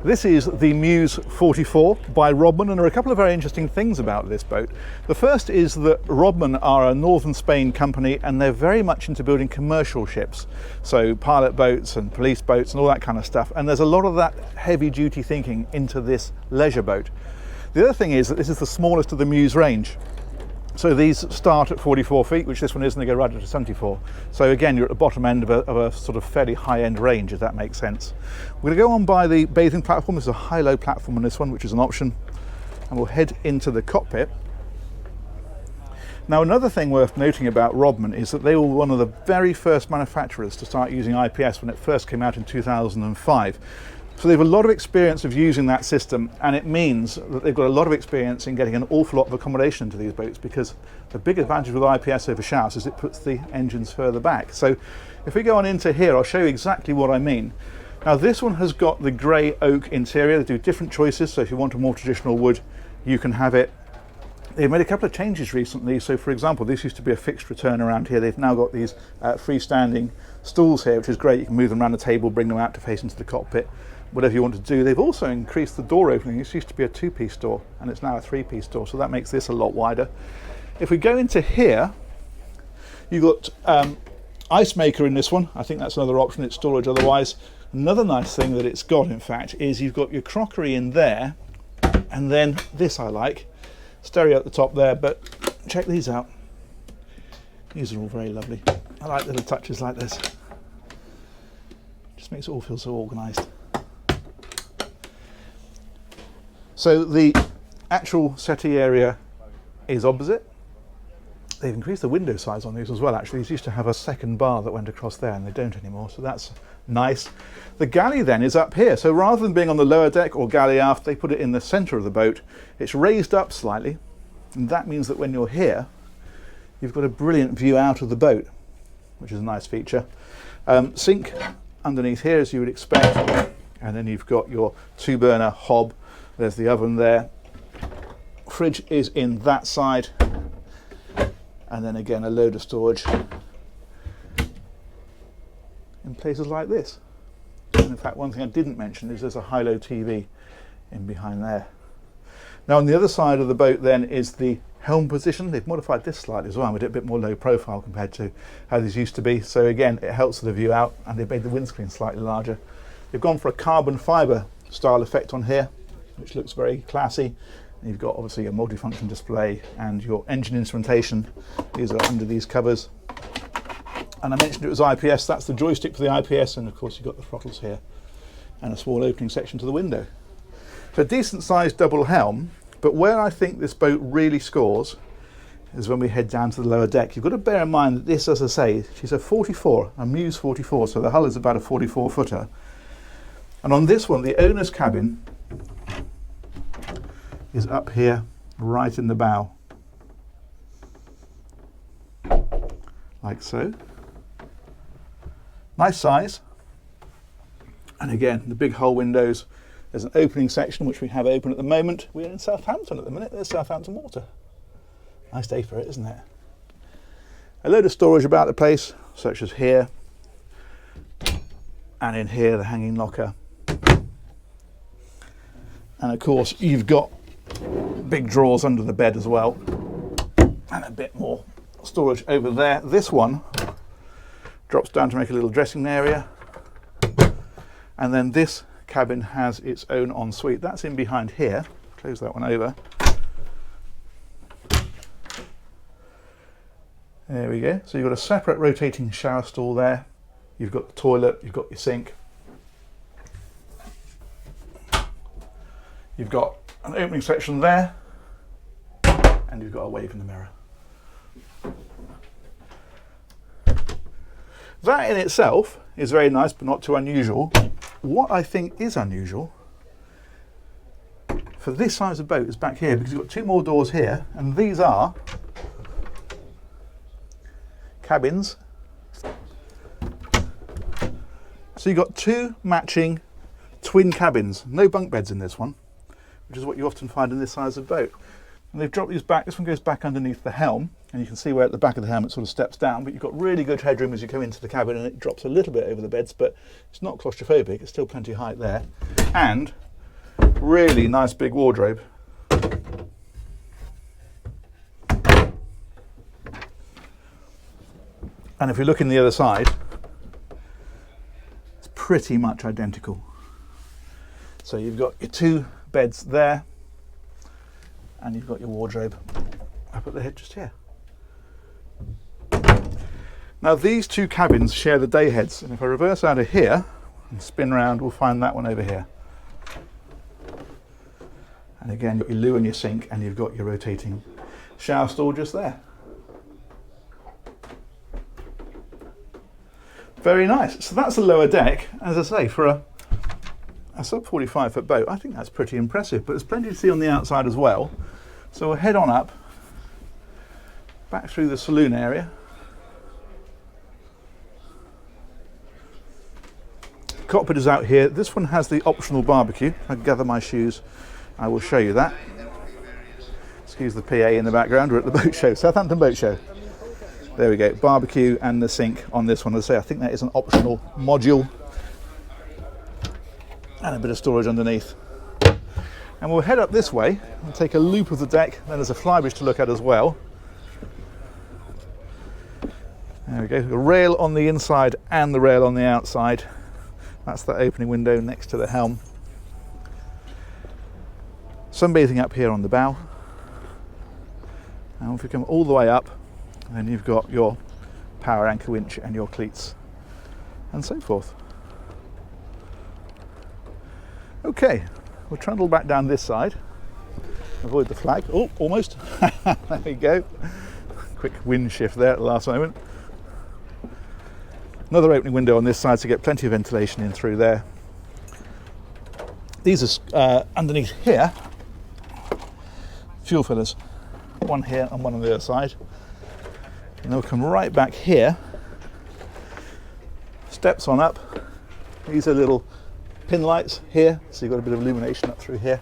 This is the Muse 44 by Rodman, and there are a couple of very interesting things about this boat. The first is that Rodman are a northern Spain company, and they're very much into building commercial ships, so pilot boats and police boats and all that kind of stuff, and there's a lot of that heavy duty thinking into this leisure boat. The other thing is that this is the smallest of the Muse range. So these start at 44 feet, which this one is, and they go right up to 74. So again, you're at the bottom end of a sort of fairly high-end range, if that makes sense. We're going to go on by the bathing platform. There's a high-low platform on this one, which is an option. And we'll head into the cockpit. Now, another thing worth noting about Rodman is that they were one of the very first manufacturers to start using IPS when it first came out in 2005. So they have a lot of experience of using that system, and it means that they've got a lot of experience in getting an awful lot of accommodation into these boats, because the big advantage with IPS over showers is it puts the engines further back. So if we go on into here, I'll show you exactly what I mean. Now, this one has got the grey oak interior. They do different choices, so if you want a more traditional wood, you can have it. They've made a couple of changes recently. So for example, this used to be a fixed return around here. They've now got these freestanding stools here, which is great. You can move them around the table, bring them out to face into the cockpit, whatever you want to do. They've also increased the door opening. This used to be a two-piece door, and it's now a three-piece door, so that makes this a lot wider. If we go into here, you've got ice maker in this one. I think that's another option. It's storage otherwise. Another nice thing that it's got, in fact, is you've got your crockery in there, and then this I like. Stereo at the top there, but check these out. These are all very lovely. I like little touches like this. Just makes it all feel so organised. So the actual settee area is opposite. They've increased the window size on these as well, actually. These used to have a second bar that went across there, and they don't anymore, so that's nice. The galley then is up here, so rather than being on the lower deck or galley aft, they put it in the centre of the boat. It's raised up slightly, and that means that when you're here, you've got a brilliant view out of the boat, which is a nice feature. Sink underneath here, as you would expect, and then you've got your two-burner hob. There's the oven there. Fridge is in that side, and then again a load of storage in places like this. And in fact, one thing I didn't mention is there's a high-low TV in behind there. Now on the other side of the boat then is the helm position. They've modified this slightly as well, made it a bit more low profile compared to how these used to be. So again, it helps with the view out, and they've made the windscreen slightly larger. They've gone for a carbon fibre style effect on here, which looks very classy. And you've got obviously a multifunction display and your engine instrumentation. These are under these covers. And I mentioned it was IPS. That's the joystick for the IPS, and of course you've got the throttles here and a small opening section to the window. So decent sized double helm, but where I think this boat really scores is when we head down to the lower deck. You've got to bear in mind that this, as I say, she's a 44, a Muse 44, so the hull is about a 44 footer. And on this one, the owner's cabin is up here, right in the bow, like so. Nice size, and again the big hull windows. There's an opening section which we have open at the moment. We're in Southampton at the minute. There's Southampton water. Nice day for it, isn't it? A load of storage about the place, such as here, and in here the hanging locker. And of course you've got big drawers under the bed as well, and a bit more storage over there. This one drops down to make a little dressing area, and then this cabin has its own ensuite. That's in behind here. Close that one over. There we go. So you've got a separate rotating shower stall there. You've got the toilet, you've got your sink. You've got an opening section there, and you've got a wave in the mirror. That in itself is very nice, but not too unusual. What I think is unusual for this size of boat is back here, because you've got two more doors here, and these are cabins. So you've got two matching twin cabins, no bunk beds in this one, which is what you often find in this size of boat. And they've dropped these back. This one goes back underneath the helm, and you can see where at the back of the helm it sort of steps down, but you've got really good headroom as you go into the cabin, and it drops a little bit over the beds, but it's not claustrophobic. It's still plenty of height there. And Really nice big wardrobe. And if we look in the other side, it's pretty much identical. So you've got your two beds there, and you've got your wardrobe up at the head just here. Now these two cabins share the day heads, and if I reverse out of here and spin round, we'll find that one over here. And again, you've got your loo and your sink, and you've got your rotating shower stall just there. Very nice. So that's the lower deck. As I say, for a sub 45 foot boat, I think that's pretty impressive, but there's plenty to see on the outside as well. So we'll head on up, back through the saloon area. Cockpit is out here. This one has the optional barbecue. If I gather my shoes, I will show you that. Excuse the PA in the background. We're at the boat show, Southampton Boat Show. There we go, barbecue and the sink on this one. As I say, I think that is an optional module. And a bit of storage underneath. And we'll head up this way and take a loop of the deck. Then there's a flybridge to look at as well. There we go, the rail on the inside and the rail on the outside. That's the opening window next to the helm. Sunbathing up here on the bow. And if we come all the way up, then you've got your power anchor winch and your cleats and so forth. Okay, we'll trundle back down this side. Avoid the flag. Oh, almost. There we go. Quick wind shift there at the last moment. Another opening window on this side to get plenty of ventilation in through there. These are underneath here, fuel fillers. One here and one on the other side. And they'll come right back here. Steps on up. These are little pin lights here, so you've got a bit of illumination up through here.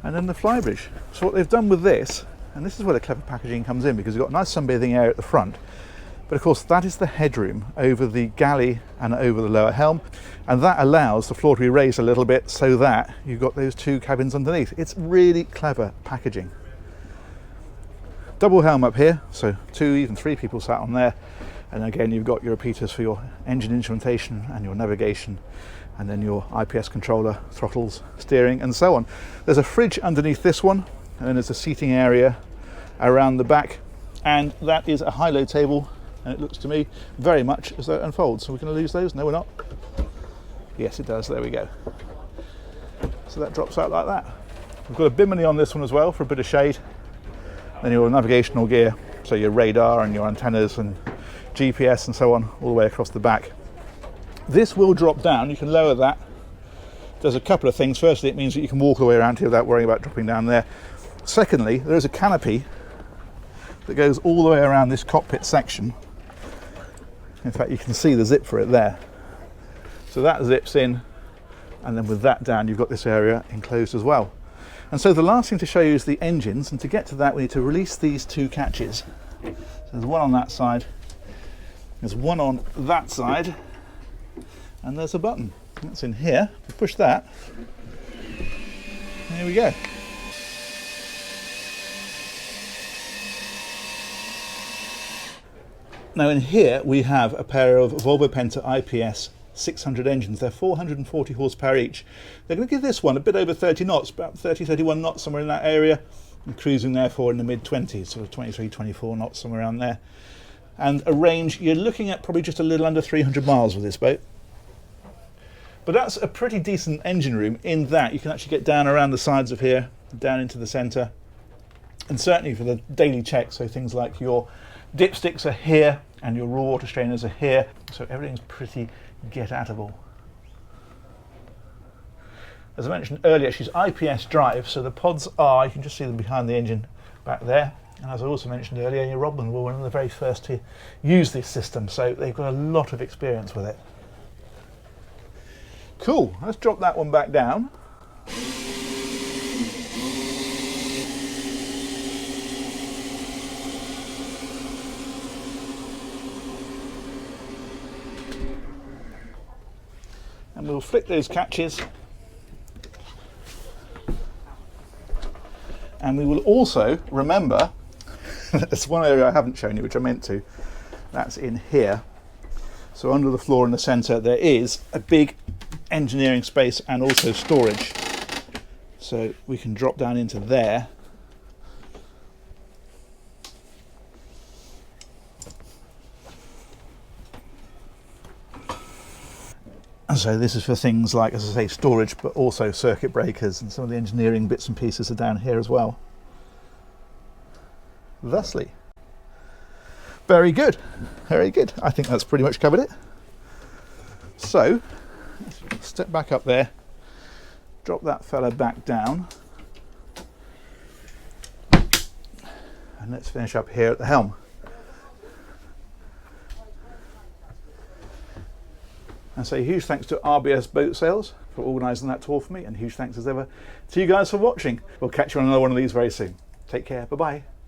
And then the flybridge. So what they've done with this, and this is where the clever packaging comes in, because you've got a nice sunbathing area at the front, but of course that is the headroom over the galley and over the lower helm, and that allows the floor to be raised a little bit so that you've got those two cabins underneath. It's really clever packaging. Double helm up here, so 2, even 3 people sat on there. And again, you've got your repeaters for your engine instrumentation and your navigation, and then your IPS controller, throttles, steering, and so on. There's a fridge underneath this one, and then there's a seating area around the back, and that is a high-low table, and it looks to me very much as though it unfolds. So we're going to lose those? No, we're not. Yes, it does. There we go. So that drops out like that. We've got a bimini on this one as well for a bit of shade. Then your navigational gear, so your radar and your antennas and GPS and so on, all the way across the back. This will drop down. You can lower that. Does a couple of things. Firstly, it means that you can walk all the way around here without worrying about dropping down there. Secondly, there is a canopy that goes all the way around this cockpit section. In fact, you can see the zip for it there. So that zips in, and then with that down, you've got this area enclosed as well. And so the last thing to show you is the engines, and to get to that we need to release these two catches. So there's one on that side, there's one on that side, and there's a button. That's in here. We push that, here we go. Now in here we have a pair of Volvo Penta IPS 600 engines. They're 440 horsepower each. They're going to give this one a bit over 30 knots, about 30, 31 knots, somewhere in that area, and cruising therefore in the mid-20s, sort of 23, 24 knots, somewhere around there. And a range, you're looking at probably just a little under 300 miles with this boat. But that's a pretty decent engine room in that you can actually get down around the sides of here, down into the centre. And certainly for the daily check, so things like your dipsticks are here and your raw water strainers are here, so everything's pretty get-atable. As I mentioned earlier, she's IPS drive, so the pods are, you can just see them behind the engine back there. And as I also mentioned earlier, Rodman were one of the very first to use this system, so they've got a lot of experience with it. Cool, let's drop that one back down. And we'll flick those catches And we will also remember, there's one area I haven't shown you, which I meant to, that's in here. So under the floor in the centre there is a big engineering space and also storage. So we can drop down into there. And so this is for things like, as I say, storage, but also circuit breakers, and some of the engineering bits and pieces are down here as well. Thusly. Very good, very good. I think that's pretty much covered it. So, let's step back up there, drop that fella back down, and let's finish up here at the helm. And say huge thanks to RBS Boat Sales for organising that tour for me, and huge thanks as ever to you guys for watching. We'll catch you on another one of these very soon. Take care, bye bye.